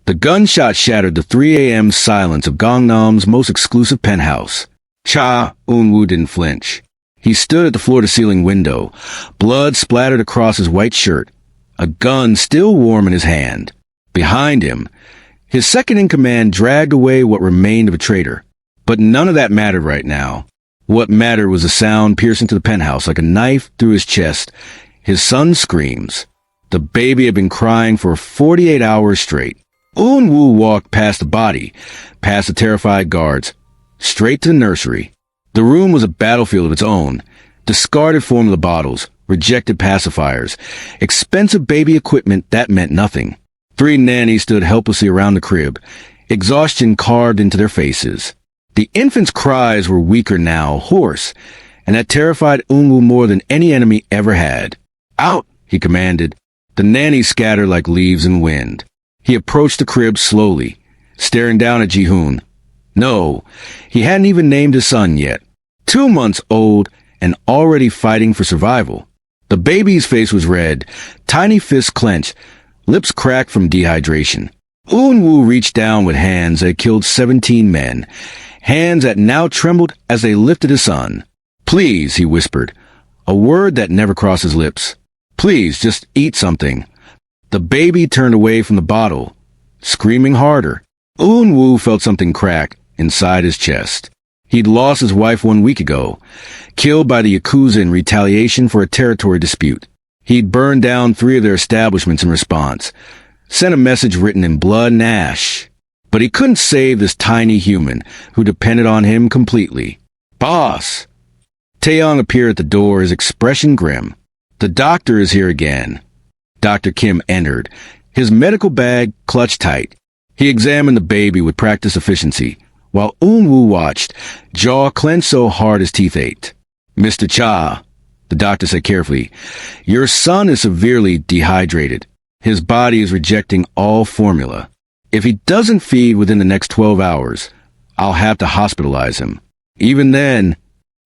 The gunshot shattered the 3 a.m. silence of Gangnam's most exclusive penthouse. Cha Eun Woo didn't flinch. He stood at the floor-to-ceiling window, blood splattered across his white shirt, a gun still warm in his hand. Behind him, his second-in-command dragged away what remained of a traitor. But none of that mattered right now. What mattered was the sound piercing to the penthouse like a knife through his chest. His son's screams. The baby had been crying for 48 hours straight. Eun Woo walked past the body, past the terrified guards, straight to the nursery. The room was a battlefield of its own. Discarded formula bottles, rejected pacifiers, expensive baby equipment that meant nothing. 3 nannies stood helplessly around the crib, exhaustion carved into their faces. The infant's cries were weaker now, hoarse, and that terrified Eun Woo more than any enemy ever had. "Out!" he commanded. The nannies scattered like leaves in wind. He approached the crib slowly, staring down at Ji-hoon. No, he hadn't even named his son yet. 2 months old and already fighting for survival. The baby's face was red, tiny fists clenched, lips cracked from dehydration. Eun Woo reached down with hands that had killed 17 men, hands that now trembled as they lifted his son. "Please," he whispered, a word that never crossed his lips. "Please, just eat something." The baby turned away from the bottle, screaming harder. Eun Woo felt something crack inside his chest. He'd lost his wife 1 week ago, killed by the Yakuza in retaliation for a territory dispute. He'd burned down 3 of their establishments in response, sent a message written in blood and ash. But he couldn't save this tiny human who depended on him completely. "Boss!" Taeyong appeared at the door, his expression grim. "The doctor is here again." Dr. Kim entered, his medical bag clutched tight. He examined the baby with practiced efficiency, while Eun Woo watched, jaw clenched so hard his teeth ached. "Mr. Cha," the doctor said carefully, "your son is severely dehydrated. His body is rejecting all formula. If he doesn't feed within the next 12 hours, I'll have to hospitalize him. Even then,"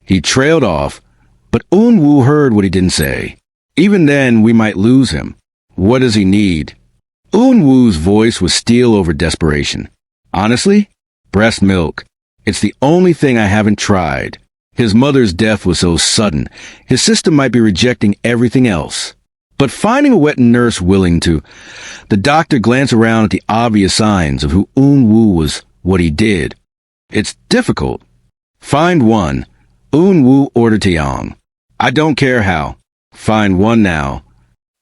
he trailed off, but Eun Woo heard what he didn't say. "Even then, we might lose him. What does he need?" Eun Woo's voice was steel over desperation. "Honestly, breast milk. It's the only thing I haven't tried. His mother's death was so sudden, his system might be rejecting everything else. But finding a wet nurse willing to..." The doctor glanced around at the obvious signs of who Eun Woo was, what he did. "It's difficult." "Find one," Eun Woo ordered Taeyong. "I don't care how. Find one now."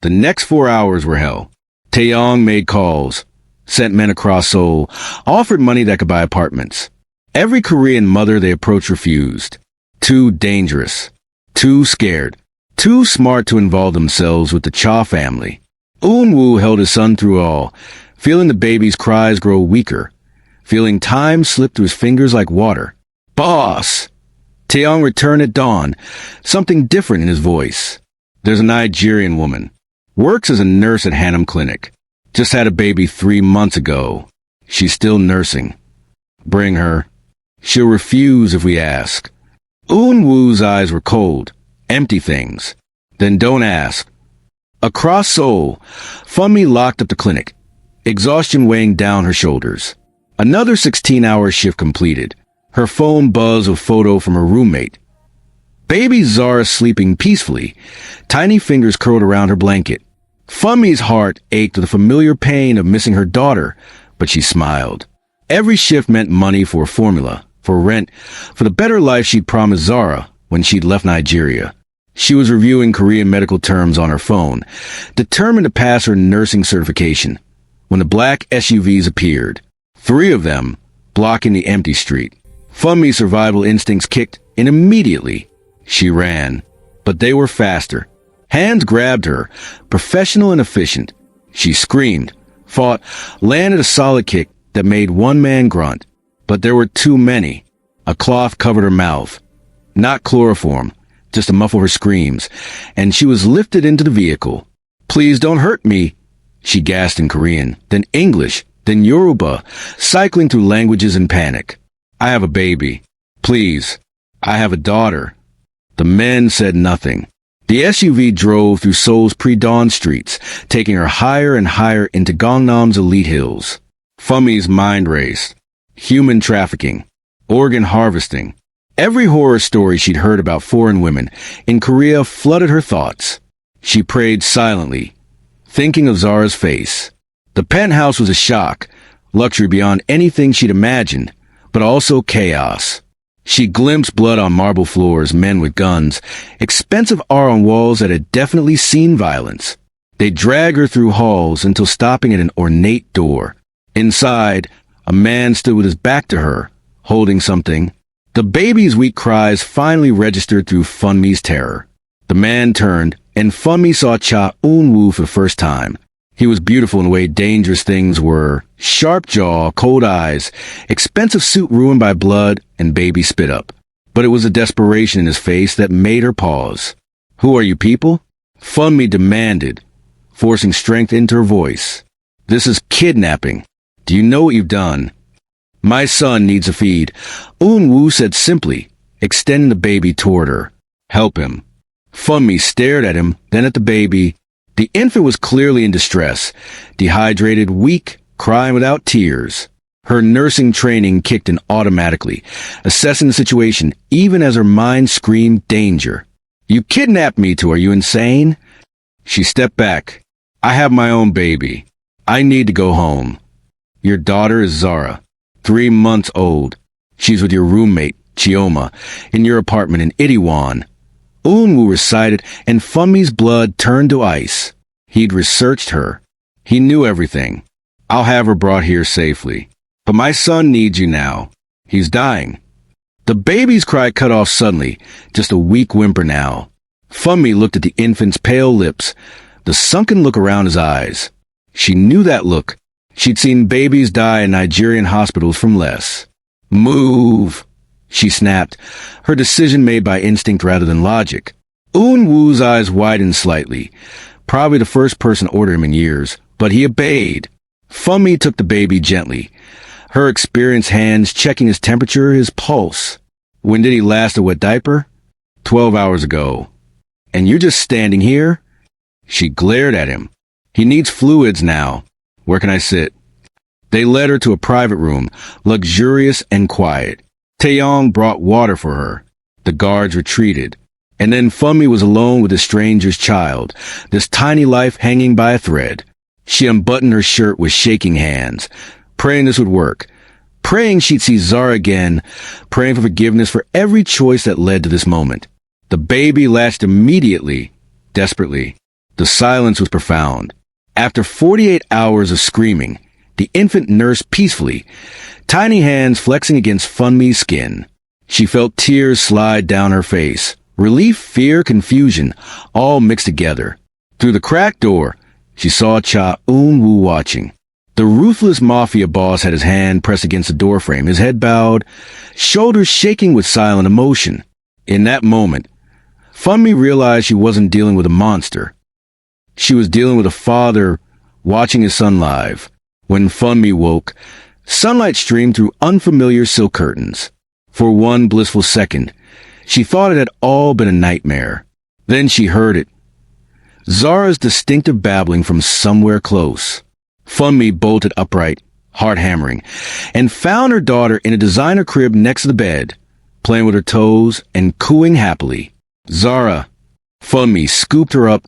The next 4 hours were hell. Taeyong made calls, sent men across Seoul, offered money that could buy apartments. Every Korean mother they approached refused. Too dangerous. Too scared. Too smart to involve themselves with the Cha family. Eun Woo held his son through all, feeling the baby's cries grow weaker, feeling time slip through his fingers like water. "Boss!" Taeyong returned at dawn, something different in his voice. "There's a Nigerian woman. Works as a nurse at Hanam Clinic. Just had a baby 3 months ago. She's still nursing. Bring her. She'll refuse if we ask." Eun Woo's eyes were cold, empty things. "Then don't ask." Across Seoul, Funmi locked up the clinic, exhaustion weighing down her shoulders. Another 16-hour shift completed. Her phone buzzed with a photo from her roommate. Baby Zara sleeping peacefully, tiny fingers curled around her blanket. Funmi's heart ached with the familiar pain of missing her daughter, but she smiled. Every shift meant money for formula, for rent, for the better life she'd promised Zara when she'd left Nigeria. She was reviewing Korean medical terms on her phone, determined to pass her nursing certification, when the black SUVs appeared, 3 of them blocking the empty street. Funmi's survival instincts kicked in immediately. She ran, but they were faster. Hands grabbed her, professional and efficient. She screamed, fought, landed a solid kick that made one man grunt. But there were too many. A cloth covered her mouth. Not chloroform, just to muffle her screams, and she was lifted into the vehicle. "Please don't hurt me," she gasped in Korean, then English, then Yoruba, cycling through languages in panic. "I have a baby. Please. I have a daughter." The men said nothing. The SUV drove through Seoul's pre-dawn streets, taking her higher and higher into Gangnam's elite hills. Funmi's mind raced. Human trafficking. Organ harvesting. Every horror story she'd heard about foreign women in Korea flooded her thoughts. She prayed silently, thinking of Zara's face. The penthouse was a shock, luxury beyond anything she'd imagined, but also chaos. She glimpsed blood on marble floors, men with guns, expensive art on walls that had definitely seen violence. They dragged her through halls until stopping at an ornate door. Inside, a man stood with his back to her, holding something. The baby's weak cries finally registered through Funmi's terror. The man turned, and Funmi saw Cha Eun Woo for the first time. He was beautiful in the way dangerous things were. Sharp jaw, cold eyes, expensive suit ruined by blood, and baby spit up. But it was a desperation in his face that made her pause. "Who are you people?" Funmi demanded, forcing strength into her voice. "This is kidnapping. Do you know what you've done?" "My son needs a feed," Eun Woo said simply, extending the baby toward her. "Help him." Funmi stared at him, then at the baby. The infant was clearly in distress, dehydrated, weak, crying without tears. Her nursing training kicked in automatically, assessing the situation even as her mind screamed danger. "You kidnapped me too, are you insane?" She stepped back. "I have my own baby. I need to go home." "Your daughter is Zara, 3 months old. She's with your roommate, Chioma, in your apartment in Itaewon." Eun Woo recited, and Funmi's blood turned to ice. He'd researched her. He knew everything. "I'll have her brought here safely. But my son needs you now. He's dying." The baby's cry cut off suddenly, just a weak whimper now. Funmi looked at the infant's pale lips, the sunken look around his eyes. She knew that look. She'd seen babies die in Nigerian hospitals from less. "Move!" she snapped, her decision made by instinct rather than logic. Eun Woo's eyes widened slightly, probably the first person to order him in years, but he obeyed. Funmi took the baby gently, her experienced hands checking his temperature, his pulse. "When did he last a wet diaper?" 12 hours ago. "And you're just standing here?" She glared at him. "He needs fluids now. Where can I sit?" They led her to a private room, luxurious and quiet. Taeyong brought water for her. The guards retreated. And then Funmi was alone with a stranger's child, this tiny life hanging by a thread. She unbuttoned her shirt with shaking hands, praying this would work, praying she'd see Zara again, praying for forgiveness for every choice that led to this moment. The baby latched immediately, desperately. The silence was profound. After 48 hours of screaming, the infant nursed peacefully, tiny hands flexing against Funmi's skin. She felt tears slide down her face. Relief, fear, confusion, all mixed together. Through the cracked door, she saw Cha Eun Woo watching. The ruthless Mafia boss had his hand pressed against the doorframe, his head bowed, shoulders shaking with silent emotion. In that moment, Funmi realized she wasn't dealing with a monster. She was dealing with a father watching his son live. When Funmi woke, sunlight streamed through unfamiliar silk curtains. For one blissful second, she thought it had all been a nightmare. Then she heard it. Zara's distinctive babbling from somewhere close. Funmi bolted upright, heart hammering, and found her daughter in a designer crib next to the bed, playing with her toes and cooing happily. "Zara." Funmi scooped her up,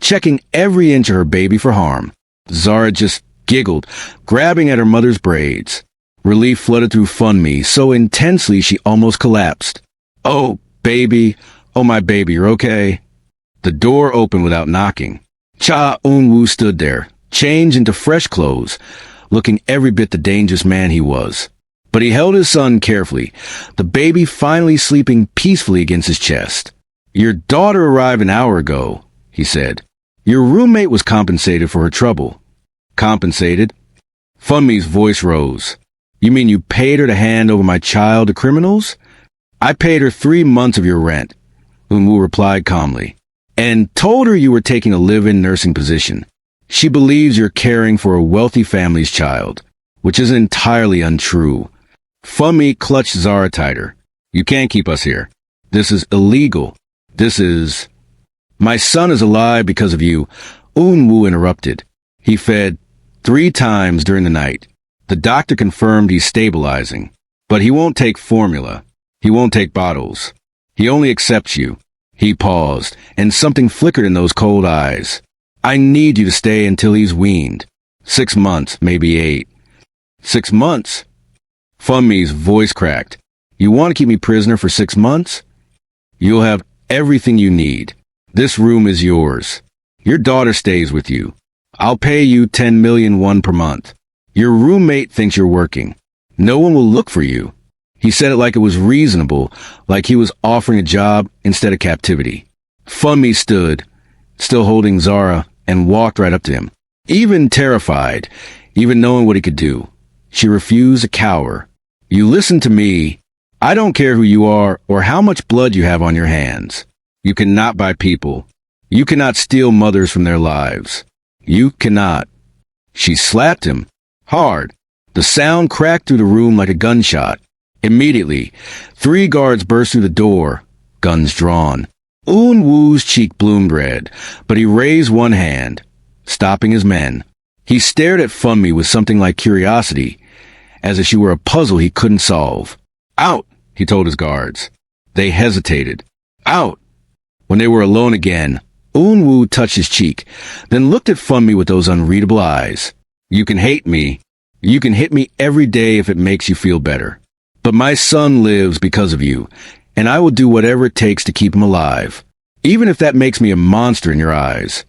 checking every inch of her baby for harm. Zara just giggled, grabbing at her mother's braids. Relief flooded through Funmi so intensely she almost collapsed. "Oh, baby. Oh, my baby, you're okay?" The door opened without knocking. Cha Eun Woo stood there, changed into fresh clothes, looking every bit the dangerous man he was. But he held his son carefully, the baby finally sleeping peacefully against his chest. "Your daughter arrived an hour ago," he said. "Your roommate was compensated for her trouble." "Compensated?" Funmi's voice rose. "You mean you paid her to hand over my child to criminals?" "I paid her 3 months of your rent," Eun Woo replied calmly, "and told her you were taking a live-in nursing position. She believes you're caring for a wealthy family's child, which is entirely untrue." Funmi clutched Zara tighter. "You can't keep us here. This is illegal. This is—" "My son is alive because of you," Eun Woo interrupted. "He fed 3 times during the night. The doctor confirmed he's stabilizing. But he won't take formula. He won't take bottles. He only accepts you. He paused, and something flickered in those cold eyes. I need you to stay until he's weaned. 6 months, maybe 8. 6 months? Funmi's voice cracked. You want to keep me prisoner for 6 months? You'll have everything you need. This room is yours. Your daughter stays with you. I'll pay you 10 million won per month. Your roommate thinks you're working. No one will look for you. He said it like it was reasonable, like he was offering a job instead of captivity. Funmi stood, still holding Zara, and walked right up to him. Even terrified, even knowing what he could do. She refused to cower. You listen to me. I don't care who you are or how much blood you have on your hands. You cannot buy people. You cannot steal mothers from their lives. You cannot. She slapped him. Hard. The sound cracked through the room like a gunshot. Immediately, 3 guards burst through the door, guns drawn. Eun Woo's cheek bloomed red, but he raised one hand, stopping his men. He stared at Funmi with something like curiosity, as if she were a puzzle he couldn't solve. Out, he told his guards. They hesitated. Out. When they were alone again, Eun Woo touched his cheek, then looked at Funmi with those unreadable eyes. You can hate me. You can hit me every day if it makes you feel better. But my son lives because of you, and I will do whatever it takes to keep him alive, even if that makes me a monster in your eyes.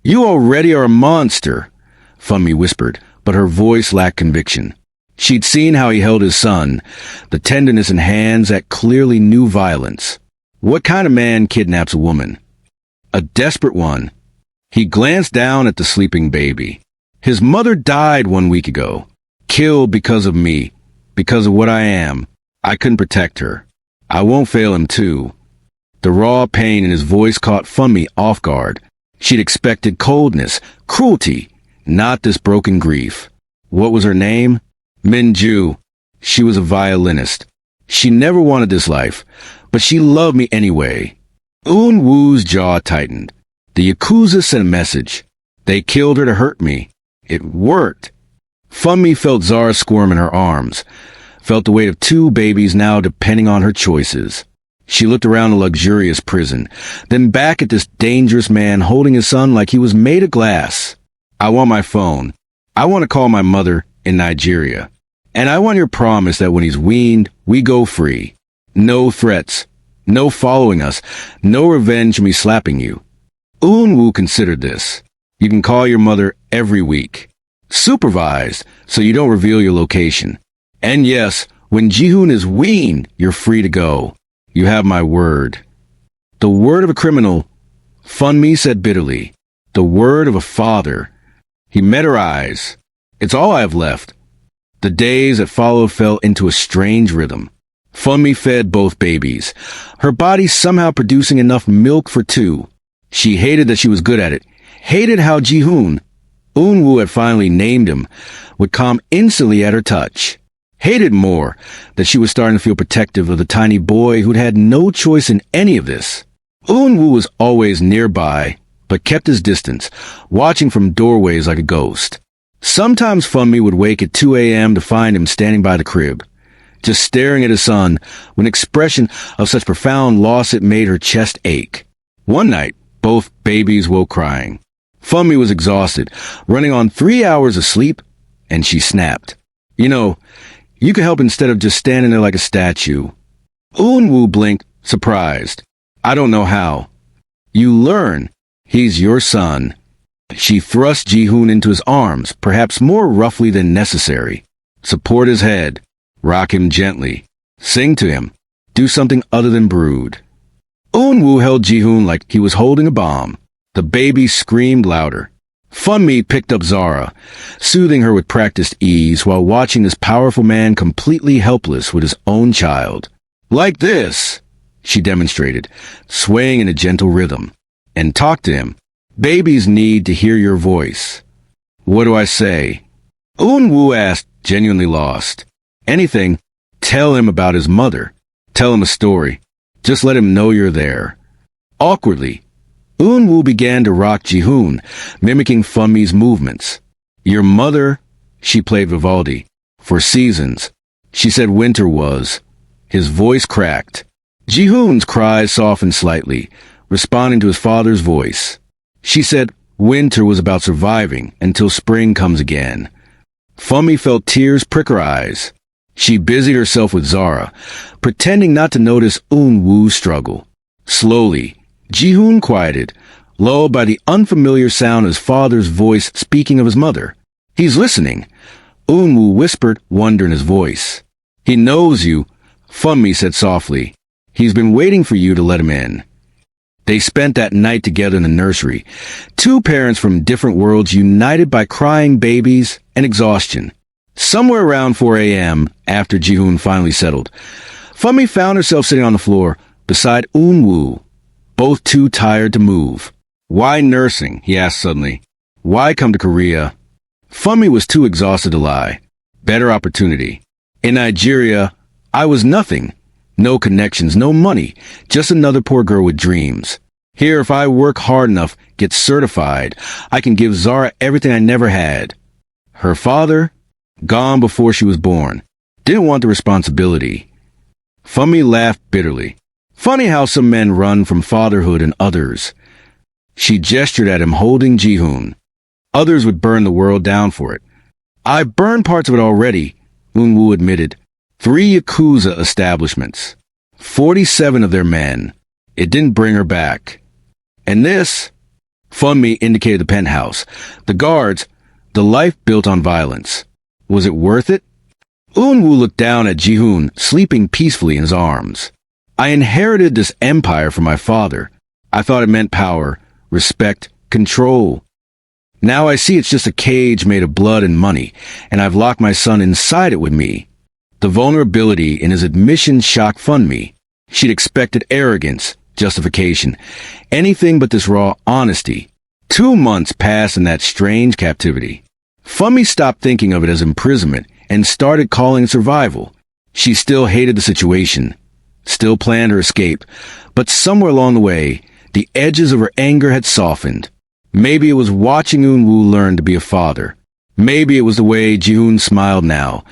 You already are a monster, Funmi whispered, but her voice lacked conviction. She'd seen how he held his son, the tenderness in hands that clearly knew violence. What kind of man kidnaps a woman? A desperate one. He glanced down at the sleeping baby. His mother died 1 week ago, killed because of me. Because of what I am, I couldn't protect her. I won't fail him too. The raw pain in his voice caught Funmi off guard. She'd expected coldness, cruelty, not this broken grief. What was her name? Minju. She was a violinist. She never wanted this life, but she loved me anyway. Eun Woo's jaw tightened. The Yakuza sent a message. They killed her to hurt me. It worked. Funmi felt Zara squirm in her arms, felt the weight of 2 babies now depending on her choices. She looked around the luxurious prison, then back at this dangerous man holding his son like he was made of glass. I want my phone. I want to call my mother in Nigeria. And I want your promise that when he's weaned, we go free. No threats. No following us. No revenge from me slapping you. Eun Woo considered this. You can call your mother every week. Supervised, so you don't reveal your location. And yes, when Ji-hoon is weaned, you're free to go. You have my word. The word of a criminal, Funmi said bitterly. The word of a father. He met her eyes. It's all I have left. The days that followed fell into a strange rhythm. Funmi fed both babies, her body somehow producing enough milk for 2. She hated that she was good at it, hated how Ji-hoon, Eun Woo had finally named him, would calm instantly at her touch. Hated more that she was starting to feel protective of the tiny boy who'd had no choice in any of this. Eun Woo was always nearby, but kept his distance, watching from doorways like a ghost. Sometimes Funmi would wake at 2 a.m. to find him standing by the crib, just staring at his son with an expression of such profound loss it made her chest ache. One night, both babies woke crying. Funmi was exhausted, running on 3 hours of sleep, and she snapped. You could help instead of just standing there like a statue. Eun Woo blinked, surprised. I don't know how. You learn. He's your son. She thrust Ji-hoon into his arms, perhaps more roughly than necessary. Support his head. Rock him gently. Sing to him. Do something other than brood. Eun Woo held Ji-hoon like he was holding a bomb. The baby screamed louder. Funmi picked up Zara, soothing her with practiced ease while watching this powerful man completely helpless with his own child. Like this, she demonstrated, swaying in a gentle rhythm. And talk to him. Babies need to hear your voice. What do I say? Eun Woo asked, genuinely lost. Anything. Tell him about his mother. Tell him a story. Just let him know you're there. Awkwardly, Eun Woo began to rock Ji-hoon, mimicking Funmi's movements. Your mother, she played Vivaldi. For seasons. She said winter was. His voice cracked. Ji-hoon's cries softened slightly, responding to his father's voice. She said winter was about surviving until spring comes again. Funmi felt tears prick her eyes. She busied herself with Zara, pretending not to notice Eun Woo's struggle. Slowly, Ji-hoon quieted, lulled by the unfamiliar sound of his father's voice speaking of his mother. He's listening. Eun Woo whispered, wonder in his voice. He knows you, Funmi said softly. He's been waiting for you to let him in. They spent that night together in the nursery, two parents from different worlds united by crying babies and exhaustion. Somewhere around 4 a.m., after Ji-hoon finally settled, Funmi found herself sitting on the floor beside Eun Woo, both too tired to move. Why nursing? He asked suddenly. Why come to Korea? Funmi was too exhausted to lie. Better opportunity. In Nigeria, I was nothing. No connections, no money, just another poor girl with dreams. Here, if I work hard enough, get certified, I can give Zara everything I never had. Her father, gone before she was born, didn't want the responsibility. Funmi laughed bitterly. Funny how some men run from fatherhood and others. She gestured at him, holding Ji-hoon. Others would burn the world down for it. I burned parts of it already, Eun Woo admitted. 3 Yakuza establishments. 47 of their men. It didn't bring her back. And this? Funmi indicated the penthouse. The guards, the life built on violence. Was it worth it? Eun Woo looked down at Ji-hoon, sleeping peacefully in his arms. I inherited this empire from my father. I thought it meant power, respect, control. Now I see it's just a cage made of blood and money, and I've locked my son inside it with me. The vulnerability in his admission shocked Funmi. She'd expected arrogance, justification, anything but this raw honesty. 2 months passed in that strange captivity. Funmi stopped thinking of it as imprisonment and started calling it survival. She still hated the situation, still planned her escape, but somewhere along the way, the edges of her anger had softened. Maybe it was watching Eun Woo learn to be a father. Maybe it was the way Ji-hoon smiled now,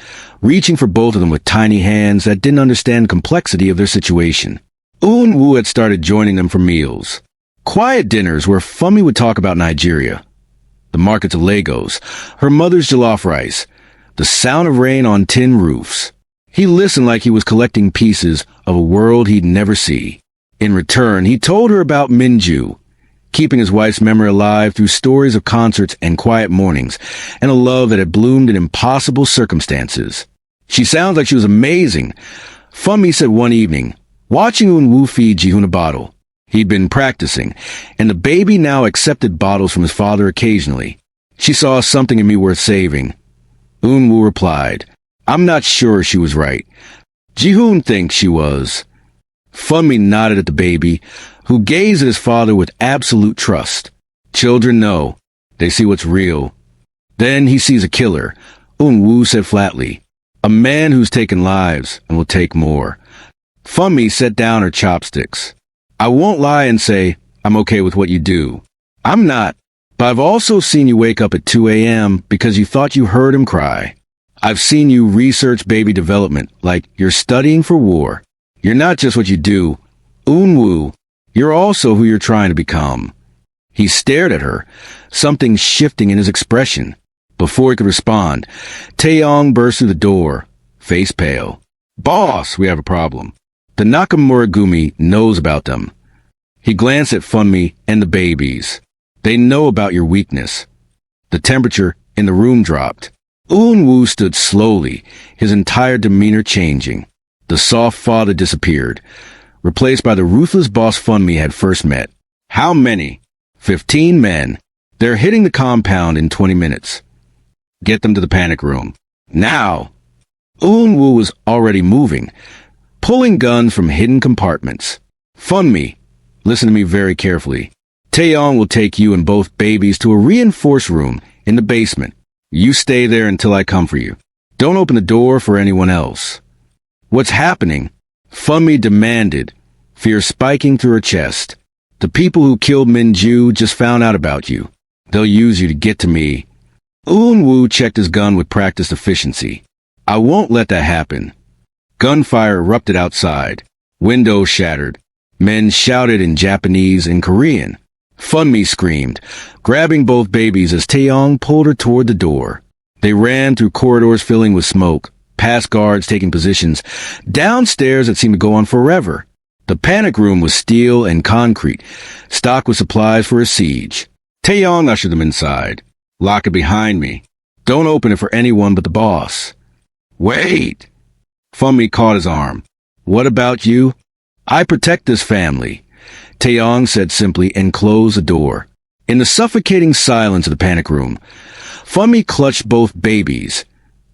reaching for both of them with tiny hands that didn't understand the complexity of their situation. Eun Woo had started joining them for meals. Quiet dinners where Funmi would talk about Nigeria, the markets of Lagos, her mother's jollof rice, the sound of rain on tin roofs. He listened like he was collecting pieces of a world he'd never see. In return, he told her about Minju, keeping his wife's memory alive through stories of concerts and quiet mornings, and a love that had bloomed in impossible circumstances. She sounds like she was amazing, Funmi said one evening, watching Eun Woo feed Ji-hoon a bottle. He'd been practicing, and the baby now accepted bottles from his father occasionally. She saw something in me worth saving. Eun Woo replied, I'm not sure she was right. Ji-hoon thinks she was. Funmi nodded at the baby, who gazed at his father with absolute trust. Children know. They see what's real. Then he sees a killer, Eun Woo said flatly. A man who's taken lives and will take more. Funmi set down her chopsticks. I won't lie and say, I'm okay with what you do. I'm not. But I've also seen you wake up at 2 a.m. because you thought you heard him cry. I've seen you research baby development like you're studying for war. You're not just what you do. Eun Woo, you're also who you're trying to become. He stared at her, something shifting in his expression. Before he could respond, Taeyong burst through the door, face pale. Boss, we have a problem. The Nakamura-gumi knows about them. He glanced at Funmi and the babies. They know about your weakness. The temperature in the room dropped. Eun Woo stood slowly, his entire demeanor changing. The soft father disappeared, replaced by the ruthless boss Funmi had first met. How many? 15 men. They're hitting the compound in 20 minutes. Get them to the panic room. Now! Eun Woo was already moving, pulling guns from hidden compartments. Funmi, listen to me very carefully. Taeyong will take you and both babies to a reinforced room in the basement. You stay there until I come for you. Don't open the door for anyone else. What's happening? Funmi demanded, fear spiking through her chest. The people who killed Minju just found out about you. They'll use you to get to me. Eun Woo checked his gun with practiced efficiency. I won't let that happen. Gunfire erupted outside. Windows shattered. Men shouted in Japanese and Korean. Funmi screamed, grabbing both babies as Taeyong pulled her toward the door. They ran through corridors filling with smoke, past guards taking positions, downstairs that seemed to go on forever. The panic room was steel and concrete, stocked with supplies for a siege. Taeyong ushered them inside. Lock it behind me. Don't open it for anyone but the boss. Wait! Funmi caught his arm. What about you? I protect this family, Taeyong said simply and closed the door. In the suffocating silence of the panic room, Funmi clutched both babies,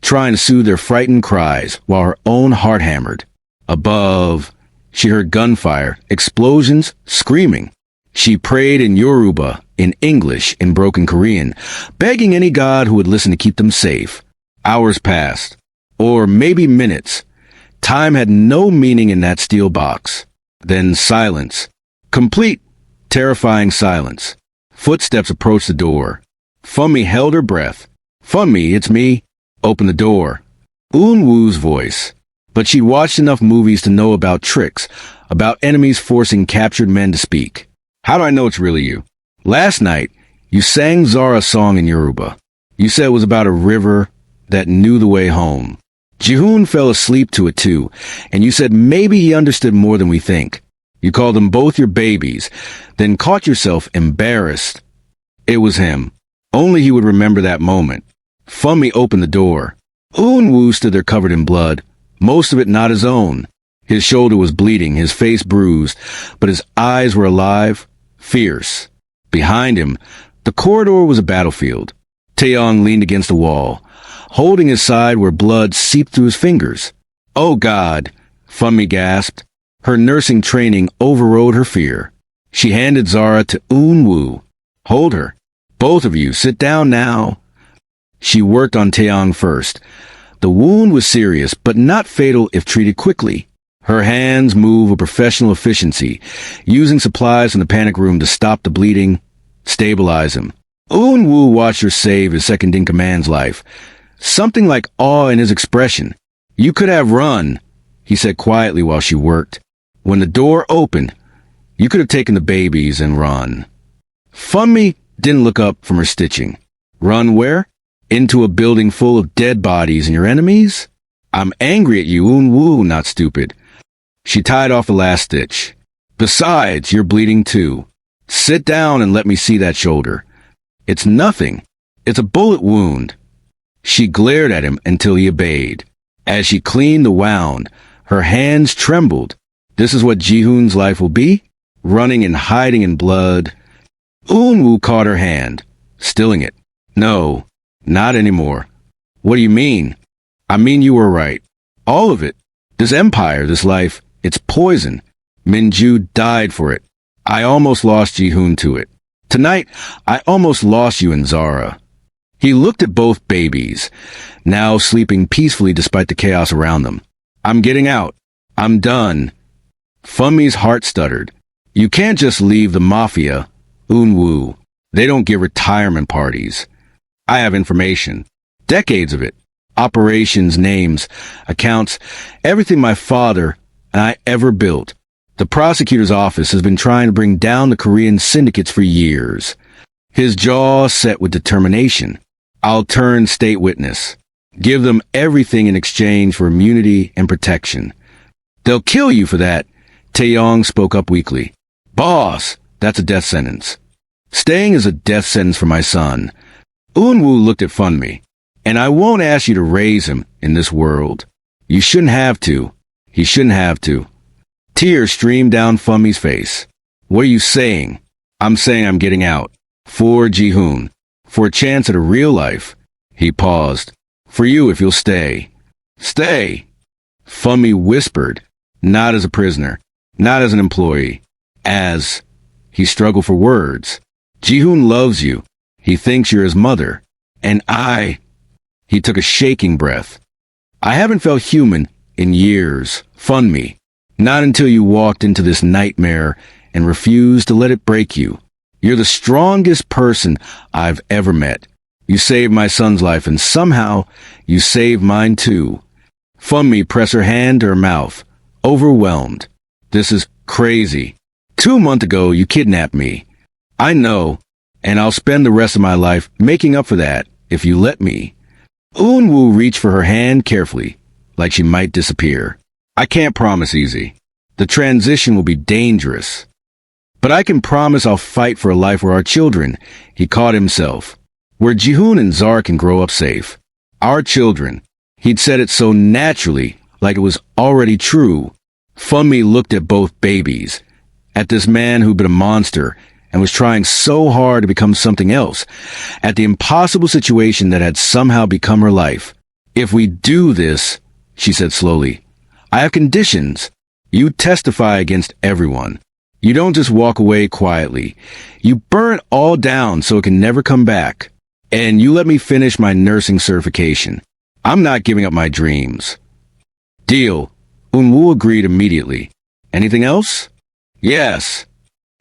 trying to soothe their frightened cries while her own heart hammered. Above, she heard gunfire, explosions, screaming. She prayed in Yoruba, in English, in broken Korean, begging any god who would listen to keep them safe. Hours passed, or maybe minutes. Time had no meaning in that steel box. Then silence. Complete, terrifying silence. Footsteps approached the door. Funmi held her breath. Funmi, it's me. Open the door. Eun Woo's voice. But she'd watched enough movies to know about tricks, about enemies forcing captured men to speak. How do I know it's really you? Last night, you sang Zara's song in Yoruba. You said it was about a river that knew the way home. Jihoon fell asleep to it too, and you said maybe he understood more than we think. You called them both your babies, then caught yourself embarrassed. It was him. Only he would remember that moment. Funmi opened the door. Eun Woo stood there covered in blood, most of it not his own. His shoulder was bleeding, his face bruised, but his eyes were alive, fierce. Behind him, the corridor was a battlefield. Taeyong leaned against the wall, holding his side where blood seeped through his fingers. Oh God, Funmi gasped. Her nursing training overrode her fear. She handed Zara to Eun Woo. Hold her. Both of you, sit down now. She worked on Taeyong first. The wound was serious, but not fatal if treated quickly. Her hands moved with professional efficiency, using supplies from the panic room to stop the bleeding, stabilize him. Eun Woo watched her save his second-in-command's life. Something like awe in his expression. You could have run, he said quietly while she worked. When the door opened, you could have taken the babies and run. Funmi didn't look up from her stitching. Run where? Into a building full of dead bodies and your enemies? I'm angry at you, Eun Woo, not stupid. She tied off the last stitch. Besides, you're bleeding too. Sit down and let me see that shoulder. It's nothing. It's a bullet wound. She glared at him until he obeyed. As she cleaned the wound, her hands trembled. This is what Jihoon's life will be? Running and hiding in blood. Eun Woo caught her hand, stilling it. No, not anymore. What do you mean? I mean you were right. All of it. This empire, this life, it's poison. Minju died for it. I almost lost Jihoon to it. Tonight, I almost lost you and Zara. He looked at both babies, now sleeping peacefully despite the chaos around them. I'm getting out. I'm done. Funmi's heart stuttered. You can't just leave the Mafia, Eun Woo. They don't give retirement parties. I have information. Decades of it. Operations, names, accounts, everything my father and I ever built. The prosecutor's office has been trying to bring down the Korean syndicates for years. His jaw set with determination. I'll turn state witness. Give them everything in exchange for immunity and protection. They'll kill you for that. Taeyong spoke up weakly. Boss, that's a death sentence. Staying is a death sentence for my son. Eun Woo looked at Funmi. And I won't ask you to raise him in this world. You shouldn't have to. He shouldn't have to. Tears streamed down Funmi's face. What are you saying? I'm saying I'm getting out. For Jihoon. For a chance at a real life. He paused. For you if you'll stay. Stay. Funmi whispered. Not as a prisoner. Not as an employee. As. He struggled for words. Jihoon loves you. He thinks you're his mother. And I. He took a shaking breath. I haven't felt human in years. Funmi. Not until you walked into this nightmare and refused to let it break you. You're the strongest person I've ever met. You saved my son's life and somehow you saved mine too. Funmi pressed her hand to her mouth, overwhelmed. This is crazy. 2 months ago, you kidnapped me. I know, and I'll spend the rest of my life making up for that, if you let me. Eun Woo reached for her hand carefully, like she might disappear. I can't promise easy. The transition will be dangerous. But I can promise I'll fight for a life where our children, he caught himself, where Ji-hoon and Zara can grow up safe. Our children. He'd said it so naturally, like it was already true. Funmi looked at both babies, at this man who'd been a monster and was trying so hard to become something else, at the impossible situation that had somehow become her life. If we do this, she said slowly, I have conditions. You testify against everyone. You don't just walk away quietly. You burn it all down so it can never come back. And you let me finish my nursing certification. I'm not giving up my dreams. Deal. Eun Woo agreed immediately. Anything else? Yes.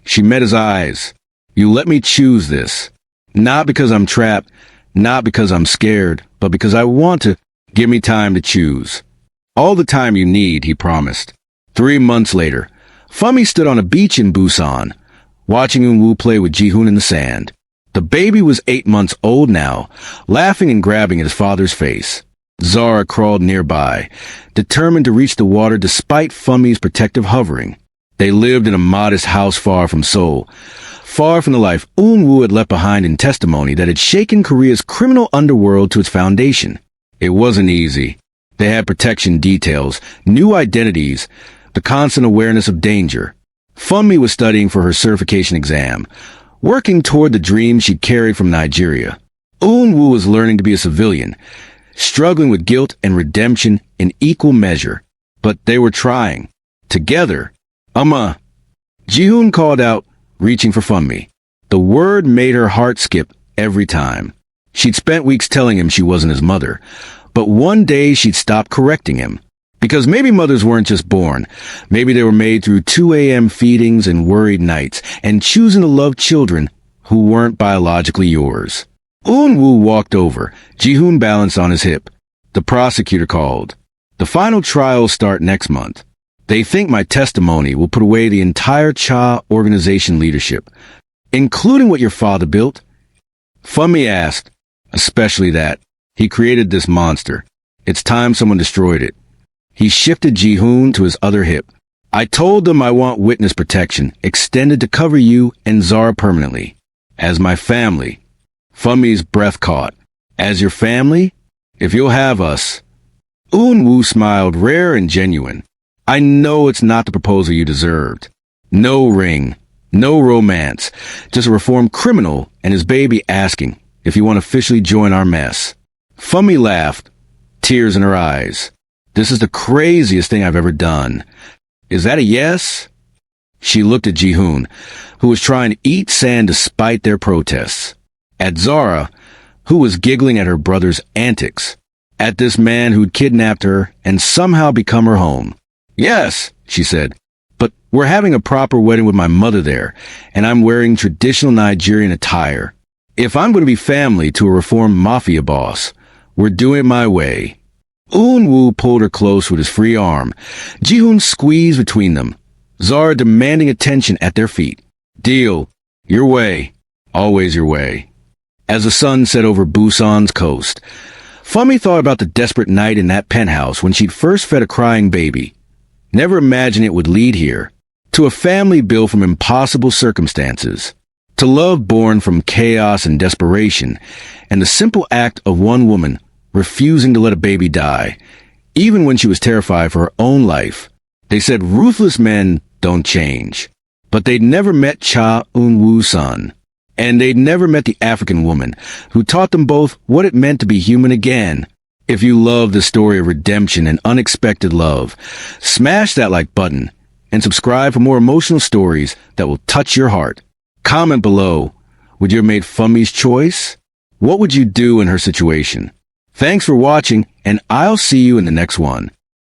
She met his eyes. You let me choose this. Not because I'm trapped, not because I'm scared, but because I want to. Give me time to choose. All the time you need, he promised. 3 months later, Funmi stood on a beach in Busan, watching Eun Woo play with Ji-hoon in the sand. The baby was 8 months old now, laughing and grabbing at his father's face. Zara crawled nearby, determined to reach the water despite Funmi's protective hovering. They lived in a modest house far from Seoul, far from the life Eun Woo had left behind in testimony that had shaken Korea's criminal underworld to its foundation. It wasn't easy. They had protection details, new identities, the constant awareness of danger. Funmi was studying for her certification exam, working toward the dream she carried from Nigeria. Eun Woo was learning to be a civilian, struggling with guilt and redemption in equal measure. But they were trying. Together. Ji-hoon called out, reaching for Funmi. The word made her heart skip every time. She'd spent weeks telling him she wasn't his mother, but one day she'd stopped correcting him. Because maybe mothers weren't just born. Maybe they were made through 2 a.m. feedings and worried nights, and choosing to love children who weren't biologically yours. Eun Woo walked over, Ji-hoon balanced on his hip. The prosecutor called. The final trials start next month. They think my testimony will put away the entire Cha organization leadership, including what your father built. Funmi asked, especially that. He created this monster. It's time someone destroyed it. He shifted Ji-hoon to his other hip. I told them I want witness protection, extended to cover you and Zara permanently. As my family. Funmi's breath caught. As your family? If you'll have us. Eun Woo smiled, rare and genuine. I know it's not the proposal you deserved. No ring, no romance, just a reformed criminal and his baby asking if you want to officially join our mess. Funmi laughed, tears in her eyes. This is the craziest thing I've ever done. Is that a yes? She looked at Ji-hoon, who was trying to eat sand despite their protests. At Zara, who was giggling at her brother's antics. At this man who'd kidnapped her and somehow become her home. Yes, she said, but we're having a proper wedding with my mother there, and I'm wearing traditional Nigerian attire. If I'm going to be family to a reformed Mafia boss, we're doing it my way. Eun Woo pulled her close with his free arm. Ji-hoon squeezed between them, Zara demanding attention at their feet. Deal. Your way. Always your way. As the sun set over Busan's coast, Funmi thought about the desperate night in that penthouse when she'd first fed a crying baby. Never imagined it would lead here, to a family built from impossible circumstances, to love born from chaos and desperation, and the simple act of one woman refusing to let a baby die, even when she was terrified for her own life. They said ruthless men don't change. But they'd never met Cha Eun Woo's son. And they'd never met the African woman who taught them both what it meant to be human again. If you love the story of redemption and unexpected love, smash that like button and subscribe for more emotional stories that will touch your heart. Comment below. Would you have made Funmi's choice? What would you do in her situation? Thanks for watching, and I'll see you in the next one.